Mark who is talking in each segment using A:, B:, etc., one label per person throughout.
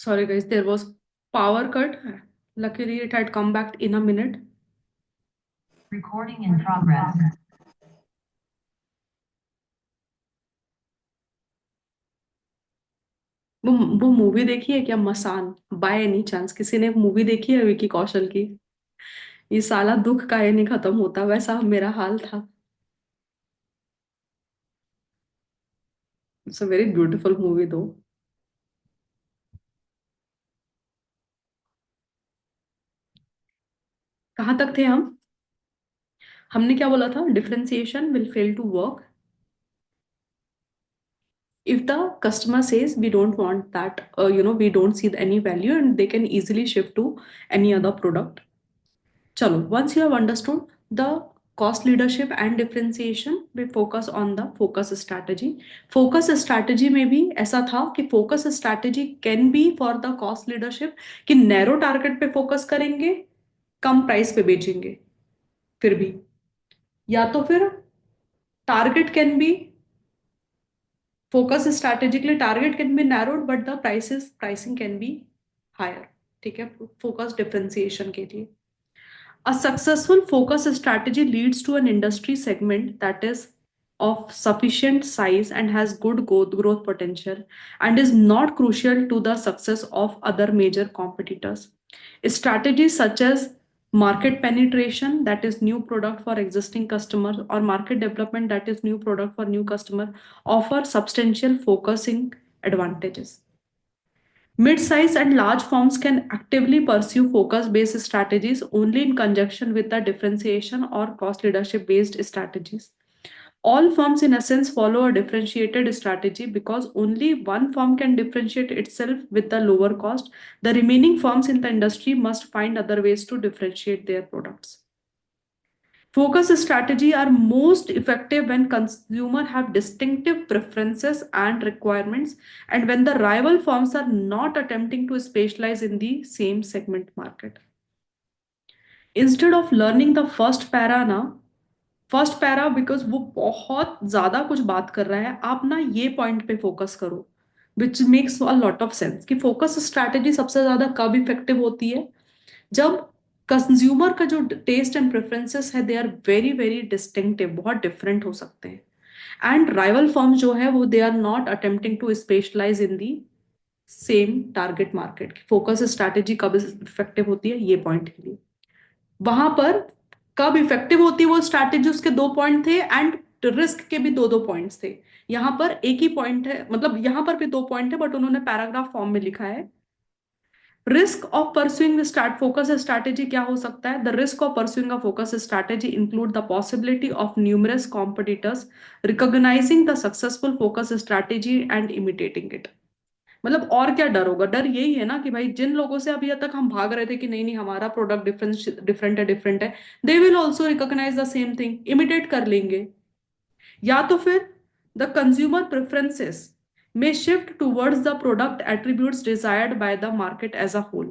A: Sorry guys, there was power cut. Luckily, it had come back in a minute.
B: Recording in progress.
A: वो वो movie देखी है क्या, मसान? By any chance किसी ने मूवी देखी है विकी कौशल की? ये साला दुख काहे नहीं खत्म होता, वैसा मेरा हाल था। It's a very beautiful movie though. कहाँ तक थे हम? हमने क्या बोला था? Differentiation will fail to work if the customer says we don't want that, we don't see any value, and they can easily shift to any other product. चलो, once you have understood the cost leadership and differentiation, we focus on the focus strategy. Focus strategy में भी ऐसा था कि focus strategy can be for the cost leadership, कि narrow target पे focus करेंगे, कम price पे बेचेंगे फिर भी, या तो फिर target can be focus strategically, target can be narrowed but the pricing can be higher. ठीक है, focus differentiation के लिए a successful focus strategy leads to an industry segment that is of sufficient size and has good growth potential and is not crucial to the success of other major competitors. Strategies such as market penetration, that is new product for existing customers, or market development, that is new product for new customer, offer substantial focusing advantages. Mid-size and large firms can actively pursue focus-based strategies only in conjunction with the differentiation or cost leadership-based strategies. All firms, in essence, follow a differentiated strategy because only one firm can differentiate itself with the lower cost. The remaining firms in the industry must find other ways to differentiate their products. Focus strategy are most effective when consumers have distinctive preferences and requirements and when the rival firms are not attempting to specialize in the same segment market. Instead of learning the first para ना, first para because वो बहुत ज्यादा कुछ बात कर रहा है, आप ना ये पॉइंट पे फोकस करो which makes a lot of sense कि फोकस स्ट्रैटेजी सबसे ज्यादा कब इफेक्टिव होती है, जब कंज्यूमर का जो टेस्ट एंड प्रेफरेंसेस है they are very very distinctive, बहुत डिफरेंट हो सकते हैं, एंड राइवल फर्म जो है वो they are not attempting to specialise in the same target market. Focus strategy कब इफेक्टिव होती है, ये पॉइंट के लिए। वहां पर कब इफेक्टिव होती है वो स्ट्रैटेजी, उसके दो पॉइंट थे, एंड रिस्क के भी दो दो पॉइंट्स थे। यहां पर एक ही पॉइंट है, मतलब यहां पर भी दो पॉइंट है बट उन्होंने पैराग्राफ फॉर्म में लिखा है। Risk of pursuing start focus strategy क्या हो सकता है? The risk of pursuing a focus strategy include the possibility of numerous competitors recognising the successful focus strategy and imitating it. मतलब और क्या डर होगा? डर यही है ना कि भाई जिन लोगों से अभी तक हम भाग रहे थे कि नहीं नहीं हमारा प्रोडक्ट डिफरेंट है, they will also recognise the same thing, imitate कर लेंगे। या तो फिर the consumer preferences may shift towards the product attributes desired by the market as a whole.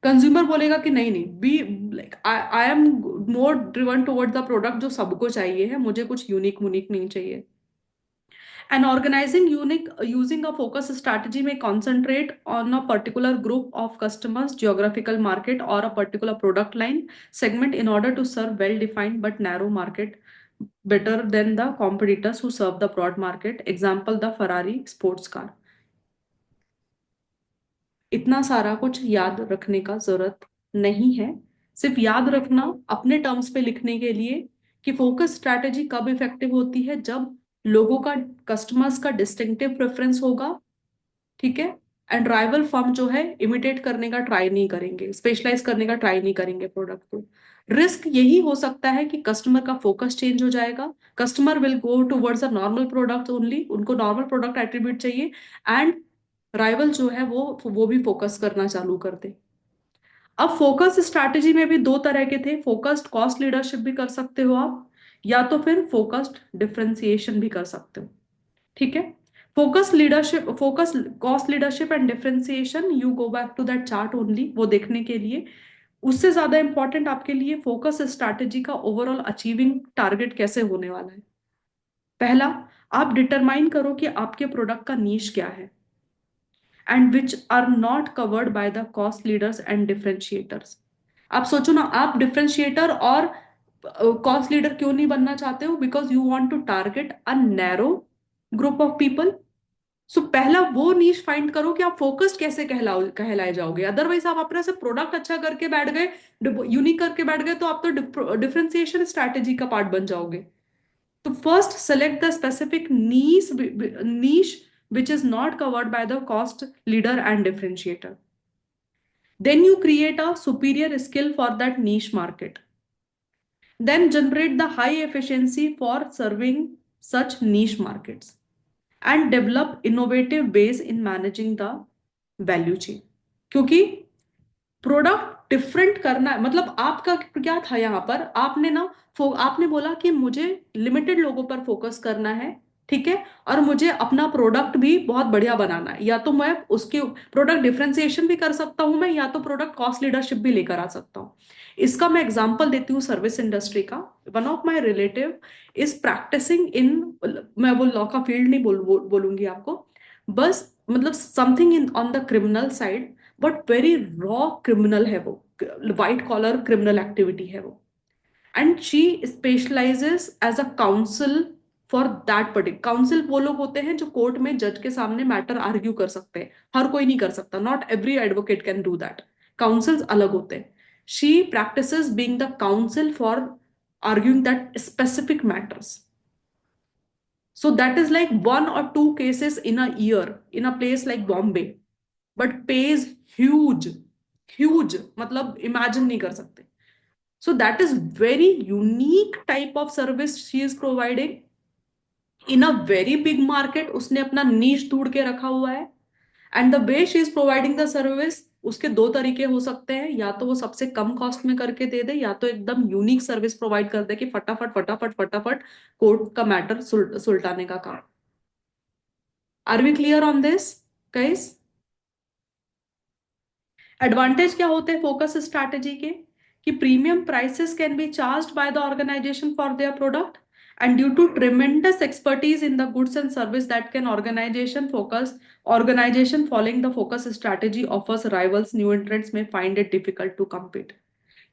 A: Consumer बोलेगा कि नहीं नहीं be like I am more driven toward the product जो सबको चाहिए है, मुझे कुछ यूनिक मुनिक नहीं चाहिए। And organizing unique using a focus strategy may concentrate on a particular group of customers, geographical market, or a particular product line segment in order to serve well-defined but narrow market better than the competitors who serve the broad market. Example, the Ferrari sports car. इतना सारा कुछ याद रखने का जरूरत नहीं है, सिर्फ याद रखना अपने टर्म्स पे लिखने के लिए कि फोकस स्ट्रैटेजी कब इफेक्टिव होती है, जब लोगों का, कस्टमर्स का डिस्टिंक्टिव प्रेफरेंस होगा, ठीक है, एंड राइवल फर्म जो है इमिटेट करने का ट्राई नहीं करेंगे, स्पेशलाइज करने का ट्राई नहीं करेंगे प्रोडक्ट को। रिस्क यही हो सकता है कि कस्टमर का फोकस चेंज हो जाएगा, customer will go towards a normal product only, उनको नॉर्मल प्रोडक्ट एट्रीब्यूट चाहिए, एंड राइवल जो है वो भी फोकस करना चालू कर दे। अब फोकस स्ट्रैटेजी में भी दो तरह के थे, फोकस्ड कॉस्ट लीडरशिप भी कर सकते हो आप, या तो फिर फोकस्ड डिफरेंशिएशन भी कर सकते हो। ठीक है, focus leadership, focus cost leadership and differentiation, you go back to that chart only, वो देखने के लिए। उससे ज्यादा इंपॉर्टेंट आपके लिए फोकस स्ट्रैटेजी का ओवरऑल अचीविंग टारगेट कैसे होने वाला है। पहला, आप डिटरमाइन करो कि आपके प्रोडक्ट का नीश क्या है, and which are not covered by the cost leaders and differentiators. आप सोचो ना, आप डिफरेंशिएटर और कॉस्ट लीडर क्यों नहीं बनना चाहते हो? Because you want to target a narrow group of people. So पहला वो नीश फाइंड करो कि आप फोकस्ड कैसे कहलाए जाओगे. अदरवाइज आप अपने से प्रोडक्ट अच्छा करके बैठ गए, यूनिक करके बैठ गए, तो आप तो डिफरेंशिएशन स्ट्रैटेजी का पार्ट बन जाओगे. तो first select the specific niche which is not covered by the cost leader and differentiator. Then you create a superior skill for that niche market. Then generate the high efficiency for serving such niche markets and develop innovative ways in managing the value chain. क्योंकि product different करना है. मतलब आपका क्या था यहाँ पर, आपने ना आपने बोला कि मुझे लिमिटेड लोगों पर फोकस करना है, ठीक है, और मुझे अपना प्रोडक्ट भी बहुत बढ़िया बनाना है. या तो मैं उसके प्रोडक्ट डिफरेंशिएशन भी कर सकता हूं मैं, या तो प्रोडक्ट कॉस्ट लीडरशिप भी लेकर आ सकता हूँ. इसका मैं एग्जांपल देती हूँ सर्विस इंडस्ट्री का. One of my relative is practising in, मैं वो लॉ का फील्ड नहीं बोलूंगी आपको, बस मतलब something in on the criminal side, but very raw criminal है वो, वाइट कॉलर क्रिमिनल एक्टिविटी है वो. And she specialises as a council for that particular. Council वो लोग होते हैं जो कोर्ट में जज के सामने मैटर आर्ग्यू कर सकते हैं. हर कोई नहीं कर सकता, not every advocate can do that. Councils अलग होते हैं. She practices being the council for arguing that specific matters. So that is like one or two cases in a year in a place like Bombay, but pays huge, huge. मतलब imagine नहीं कर सकते. So that is very unique type of service she is providing in a very big market. उसने अपना niche ढूंढ के रखा हुआ है. And the way she is providing the service, उसके दो तरीके हो सकते हैं. या तो वो सबसे कम कॉस्ट में करके दे दे, या तो एकदम यूनिक सर्विस प्रोवाइड कर दे कि फटाफट फटाफट फटाफट कोर्ट का मैटर सुलटाने का काम. Are we clear on this guys? Advantage क्या होते हैं फोकस स्ट्रैटेजी के? कि premium prices can be charged by the organisation for their product, and due to tremendous expertise in the goods and service that can organization following the focus strategy offers, rivals new entrants may find it difficult to compete.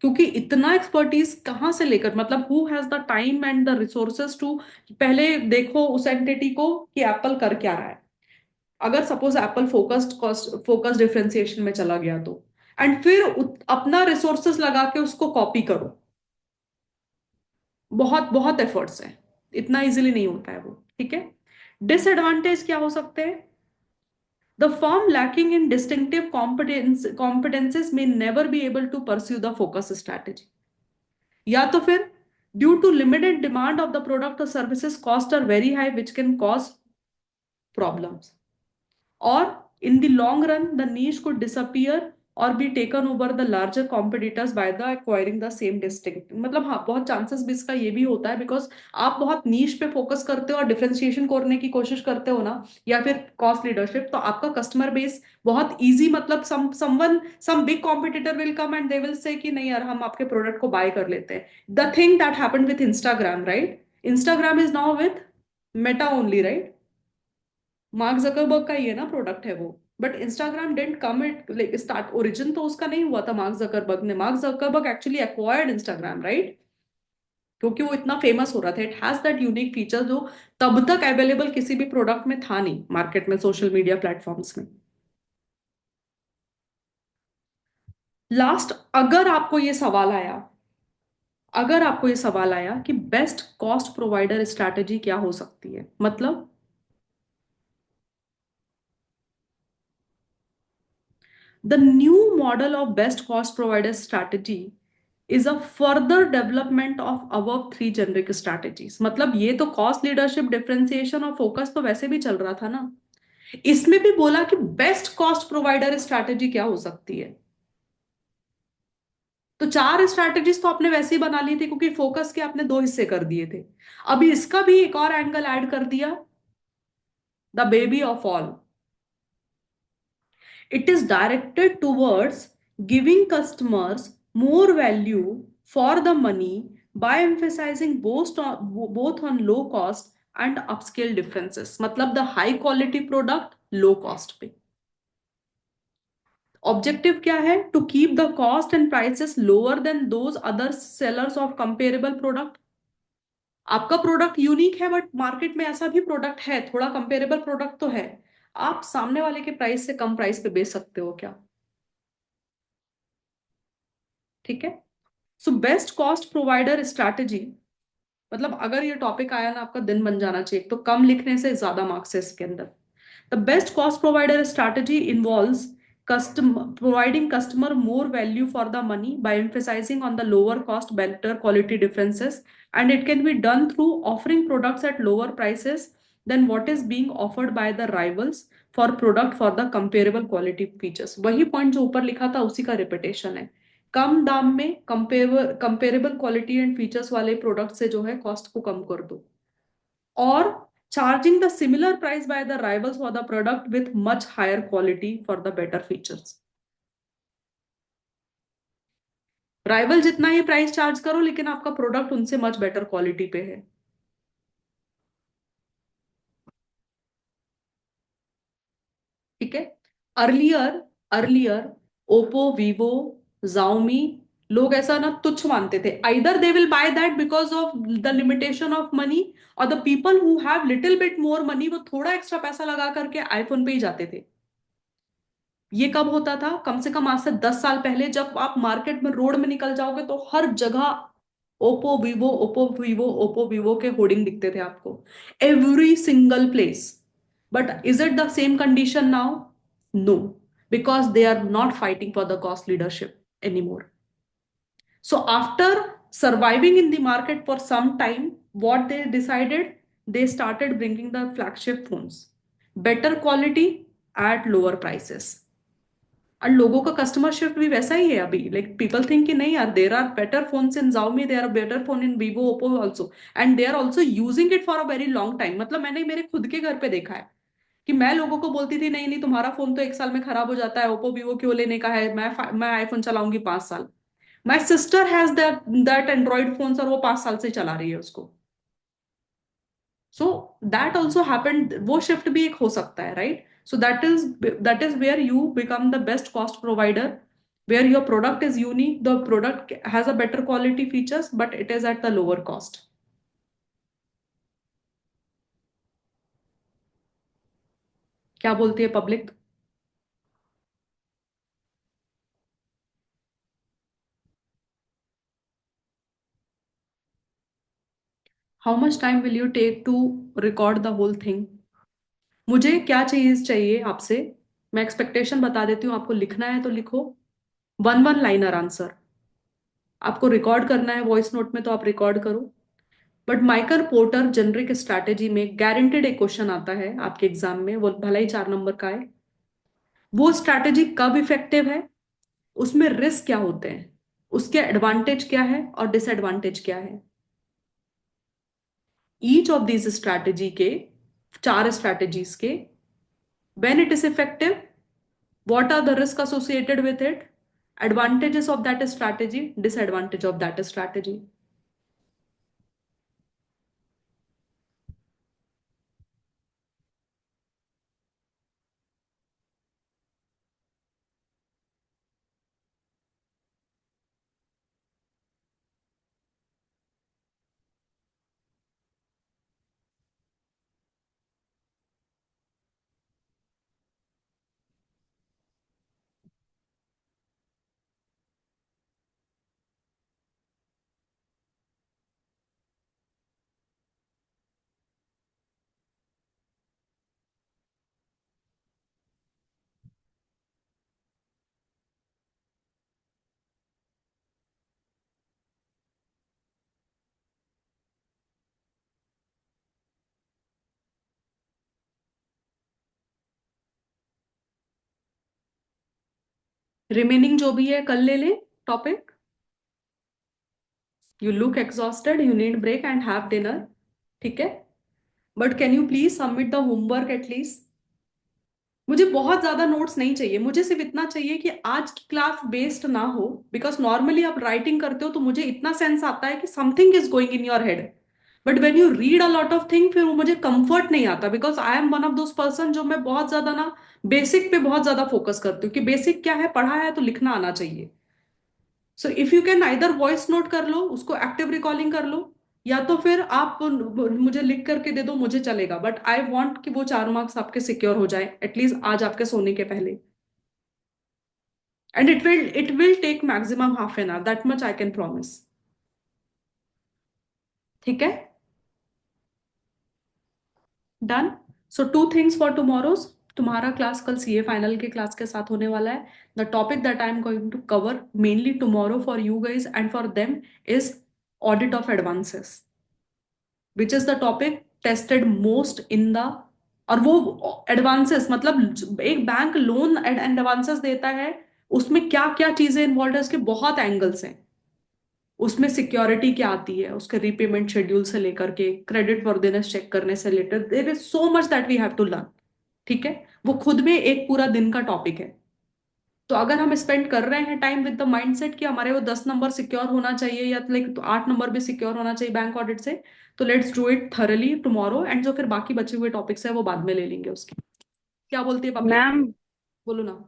A: क्योंकि इतना expertise कहाँ से लेकर, मतलब who has the time and the resources to पहले देखो उस entity को कि एप्पल कर क्या रहा है. अगर सपोज एप्पल फोकस्ड डिफरेंशिएशन में चला गया तो, एंड फिर अपना रिसोर्सेज लगा के उसको कॉपी करो. बहुत बहुत एफर्ट्स है, इतना इजीली नहीं होता है वो, ठीक है. डिसएडवांटेज क्या हो सकते हैं? The firm lacking in distinctive competences may never be able to pursue the focus strategy. या तो फिर due to limited demand of the product और services cost are very high which can cause problems. Or in the long run, the niche could disappear or be taken over the larger competitors by the acquiring the same distinct. मतलब हाँ, बहुत chances भी इसका ये भी होता है, because आप बहुत नीश पे फोकस करते हो और डिफरेंशिएशन करने की कोशिश करते हो ना, या फिर कॉस्ट लीडरशिप, तो आपका कस्टमर बेस बहुत इजी, मतलब some big competitor will come and they will say कि नहीं यार हम आपके प्रोडक्ट को बाय कर लेते हैं. The thing that happened with Instagram, right? Instagram is now with Meta only, right? Mark Zuckerberg का ही है ना प्रोडक्ट है वो. But Instagram didn't come it like start, origin तो उसका नहीं हुआ था मार्क जकरबर्ग ने. Mark Zuckerberg actually acquired Instagram, right? क्योंकि वो इतना फेमस हो रहा था. It has that unique feature जो तब तक अवेलेबल किसी भी प्रोडक्ट में था नहीं मार्केट में, सोशल मीडिया प्लेटफॉर्म्स में. लास्ट, अगर आपको ये सवाल आया कि बेस्ट कॉस्ट प्रोवाइडर स्ट्रैटेजी क्या हो सकती है, मतलब the new model of best cost provider strategy is a further development of above three generic strategies. मतलब ये तो कॉस्ट लीडरशिप डिफरेंशिएशन और फोकस तो वैसे भी चल रहा था ना, इसमें भी बोला कि बेस्ट कॉस्ट प्रोवाइडर स्ट्रैटेजी क्या हो सकती है. तो चार स्ट्रैटेजीज तो आपने वैसे ही बना ली थी क्योंकि फोकस के आपने दो हिस्से कर दिए थे. अभी इसका भी एक और एंगल ऐड कर दिया, the baby of all. It is directed towards giving customers more value for the money by emphasizing both on low cost and upscale differences. मतलब the high quality product, low cost पे. Objective क्या है? To keep the cost and prices lower than those other sellers of comparable product. आपका product unique है but market में ऐसा भी product है, थोड़ा कंपेरेबल प्रोडक्ट तो है, आप सामने वाले के प्राइस से कम प्राइस पे बेच सकते हो क्या? ठीक है। So best cost provider strategy, मतलब अगर ये टॉपिक आया ना, आपका दिन बन जाना चाहिए, तो कम लिखने से ज्यादा मार्क्स है इसके अंदर। The best cost provider strategy involves providing customer more value for the money by emphasizing on the lower cost, better quality differences, and it can be done through offering products at lower prices than what is being offered by the rivals for product for the comparable quality features। वही point जो ऊपर लिखा था उसी का repetition है। कम दाम में कंपेरेबल क्वालिटी एंड फीचर्स वाले प्रोडक्ट से जो है कॉस्ट को कम कर दो, और charging the similar price by the rivals for the product with much higher quality for the better features। Rival जितना ही प्राइस चार्ज करो लेकिन आपका प्रोडक्ट उनसे मच बेटर क्वालिटी पे है। ठीक है। Earlier earlier Oppo, Vivo, Xiaomi, लोग ऐसा ना तुच्छ मानते थे, either they will buy that because of the limitation of money, और the people who have little bit more money वो थोड़ा एक्स्ट्रा पैसा लगा करके आईफोन पे ही जाते थे। ये कब होता था? कम से कम आज से 10 साल पहले, जब आप मार्केट में रोड में निकल जाओगे तो हर जगह Oppo Vivo, Oppo Vivo, Oppo Vivo के होर्डिंग दिखते थे आपको, every single place. But is it the same condition now? No, because they are not fighting for the cost leadership anymore. So after surviving in the market for some time, what they decided, they started bringing the flagship phones, better quality at lower prices। और लोगों का customer shift भी वैसा ही है अभी, like people think कि नहीं यार, there are better phones in Xiaomi, there are better phone in Vivo, Oppo also, and they are also using it for a very long time. मतलब मैंने मेरे खुद के घर पे देखा है कि मैं लोगों को बोलती थी नहीं नहीं तुम्हारा फोन तो 1 साल में खराब हो जाता है, ओप्पो वीवो क्यों लेने का है, मैं आईफोन चलाऊंगी 5 साल। My sister has that Android phone और वो 5 साल से चला रही है उसको। सो दैट ऑल्सो हैपेंड, वो शिफ्ट भी एक हो सकता है, right? So that is where you become the best cost provider, where your product is unique, the product has a better quality features but it is at the lower cost. क्या बोलती है public? How much time will you take to record the whole thing? मुझे क्या चीज चाहिए आपसे? मैं expectation बता देती हूँ, आपको लिखना है तो लिखो। One one liner answer. आपको रिकॉर्ड करना है वॉइस नोट में तो आप रिकॉर्ड करो। But Michael porter generic strategy में गारंटेड एक क्वेश्चन आता है आपके एग्जाम में, वो भला ही 4 नंबर का है। वो स्ट्रैटेजी कब इफेक्टिव है, उसमें रिस्क क्या होते हैं, उसके एडवांटेज क्या है और डिसएडवांटेज क्या है। ईच ऑफ दीज स्ट्रैटेजी के, 4 स्ट्रैटेजीज के, when it is effective, what are the risk associated with it, advantages of that strategy, disadvantage of that strategy. Remaining जो भी है कल ले लें topic. You look exhausted, you need break and have dinner. ठीक है। But can you please submit the homework at least? मुझे बहुत ज्यादा नोट्स नहीं चाहिए, मुझे सिर्फ इतना चाहिए कि आज की क्लास बेस्ड ना हो, बिकॉज नॉर्मली आप राइटिंग करते हो तो मुझे इतना सेंस आता है कि something is going in your head. But when you read a lot of thing, फिर वो मुझे कंफर्ट नहीं आता, because I am one of those person जो मैं बहुत ज्यादा ना बेसिक पे बहुत ज्यादा फोकस करती हूँ कि बेसिक क्या है, पढ़ा है तो लिखना आना चाहिए। So if you can either voice note कर लो, उसको एक्टिव रिकॉर्डिंग कर लो, या तो फिर आप मुझे लिख करके दे दो, मुझे चलेगा, बट आई वॉन्ट कि वो 4 मार्क्स आपके सिक्योर हो जाए एटलीस्ट आज आपके सोने के पहले। And it will take maximum half an hour, that much I can promise. ठीक है, done. So 2 things for tomorrow's. तुम्हारा क्लास कल सीए फाइनल के क्लास के साथ होने वाला है। The topic that I am going to cover mainly tomorrow for you guys and for them is audit of advances, which is the topic tested most in the. और वो advances मतलब एक बैंक लोन एंड एडवांसेस देता है, उसमें क्या क्या चीजें इन्वॉल्व है, उसके बहुत एंगल्स हैं। उसमें सिक्योरिटी क्या आती है, उसके रीपेमेंट शेड्यूल से लेकर के क्रेडिट वर्दिनेस चेक करने से related, there is so much that we have to learn. ठीक है, वो खुद में एक पूरा दिन का टॉपिक है। तो अगर हम स्पेंड कर रहे हैं टाइम विद द माइंडसेट कि हमारे वो 10 नंबर सिक्योर होना चाहिए, या लाइक तो 8 नंबर भी सिक्योर होना चाहिए बैंक ऑडिट से, तो let's do it thoroughly tomorrow, and जो फिर बाकी बचे हुए टॉपिक्स है वो बाद में ले लेंगे उसकी। क्या बोलती है पब्लिक?
B: मैम,
A: बोलो ना।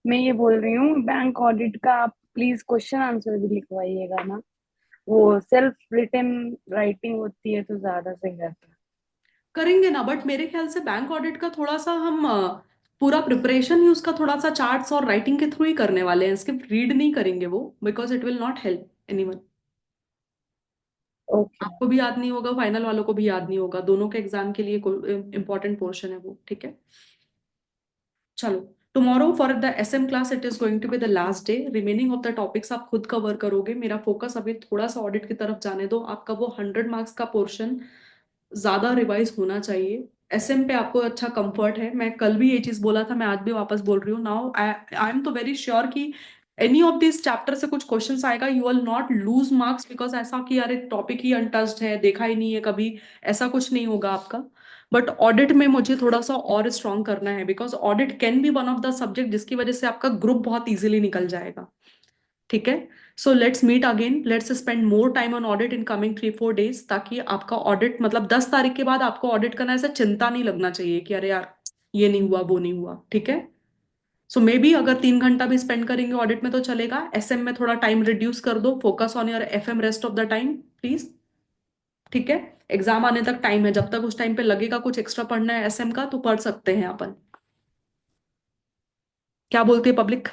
B: मैं ये बोल रही हूँ बैंक ऑडिट का आप प्लीज क्वेश्चन आंसर भी लिखवाइएगा ना। वो सेल्फ रिटन राइटिंग होती है तो ज्यादा सही रहता है।
A: करेंगे ना, बट मेरे ख्याल से बैंक ऑडिट का थोड़ा सा हम पूरा प्रिपरेशन ही उसका थोड़ा सा चार्ट्स और राइटिंग के थ्रू ही करने वाले हैं, इसके रीड नहीं करेंगे वो, because it will not help anyone.
B: Okay ma'am.
A: आपको भी याद नहीं होगा, फाइनल वालों को भी याद नहीं होगा, दोनों के एग्जाम के लिए इंपॉर्टेंट पोर्शन है वो। ठीक है, चलो। Tomorrow for the SM class it is going to be the last day, remaining of the topics आप खुद कवर करोगे, मेरा फोकस अभी थोड़ा सा ऑडिट की तरफ जाने दो। आपका वो 100 मार्क्स का पोर्शन ज्यादा रिवाइज होना चाहिए। एसएम पे आपको अच्छा कंफर्ट है, मैं कल भी ये चीज बोला था, मैं आज भी वापस बोल रही हूँ। नाउ आई एम तो वेरी श्योर कि एनी ऑफ दिस चैप्टर से कुछ क्वेश्चंस आएगा, you will not lose marks because ऐसा कि यार टॉपिक ही अनटच्ड है, देखा ही नहीं है कभी, ऐसा कुछ नहीं होगा आपका। बट ऑडिट में मुझे थोड़ा सा और स्ट्रॉन्ग करना है, because audit can be one of the subject जिसकी वजह से आपका ग्रुप बहुत इजीली निकल जाएगा। ठीक है, so let's meet again, let's spend more time on audit in coming 3-4 days, ताकि आपका ऑडिट मतलब 10 तारीख के बाद आपको ऑडिट करना ऐसा चिंता नहीं लगना चाहिए कि अरे यार ये नहीं हुआ वो नहीं हुआ। ठीक है, सो मे बी अगर 3 घंटा भी स्पेंड करेंगे ऑडिट में तो चलेगा, एसएम में थोड़ा टाइम रिड्यूस कर दो, focus on your FM rest of the time please. ठीक है, एग्जाम आने तक टाइम है, जब तक उस टाइम पे लगेगा कुछ एक्स्ट्रा पढ़ना है एसएम का तो पढ़ सकते हैं अपन। क्या बोलती है public?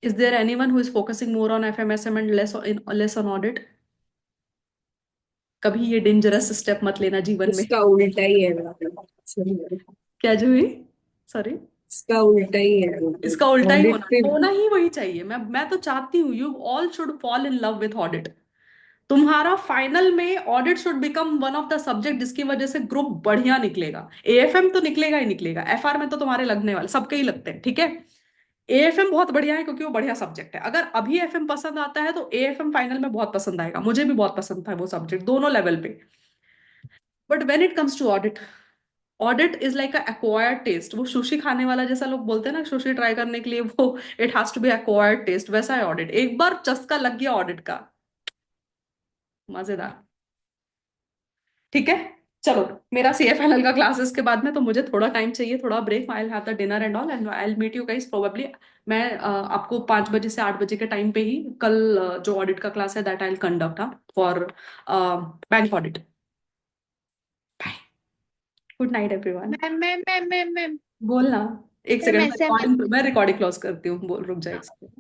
A: Is there anyone who is focusing more on FMSM and less on audit? कभी ये डेंजरस स्टेप मत लेना जीवन में।
C: इसका उल्टा ही है मतलब। सही है।
A: क्या जो हुई? सॉरी।
C: इसका उल्टा ही है
A: इसका
C: मतलब
A: उल्टा ही
C: ऑडिट
A: होना
C: पे।
A: होना ही वही चाहिए। मैं तो चाहती हूँ you all should fall in love with audit. तुम्हारा फाइनल में audit should become one of the subject जिसकी वजह से ग्रुप बढ़िया निकलेगा। एएफएम तो निकलेगा ही निकलेगा, एफआर में तो तुम्हारे लगने वाले सबके ही लगते हैं। ठीक है, एएफएम बहुत बढ़िया है क्योंकि वो बढ़िया सब्जेक्ट है। अगर अभी एफएम पसंद आता है तो एएफएम फाइनल में बहुत पसंद आएगा, मुझे भी बहुत पसंद था वो सब्जेक्ट दोनों लेवल पे। But when it comes to audit, audit is like a acquired taste. वो सुशी खाने वाला जैसा लोग बोलते हैं ना, सुशी ट्राई करने के लिए वो it has to be acquired taste, वैसा है ऑडिट। एक बार चस्का लग गया ऑडिट का, मजेदार। ठीक है, चलो। मेरा सीए फाइनल का क्लासेस के बाद में तो मुझे थोड़ा टाइम चाहिए, थोड़ा break, I will have the dinner and all and I will meet you guys probably. मैं आपको 5 बजे से 8 बजे के टाइम पे ही कल जो ऑडिट का क्लास है that I will conduct for bank audit. Good night everyone.
D: Ma'am ma'am ma'am ma'am ma'am
A: बोलना। एक
D: मैम
A: सेकंड,
D: ऐसे मत।
A: मैं रिकॉर्डिंग क्लोज करती हूँ, बोल रुक जाए एक second।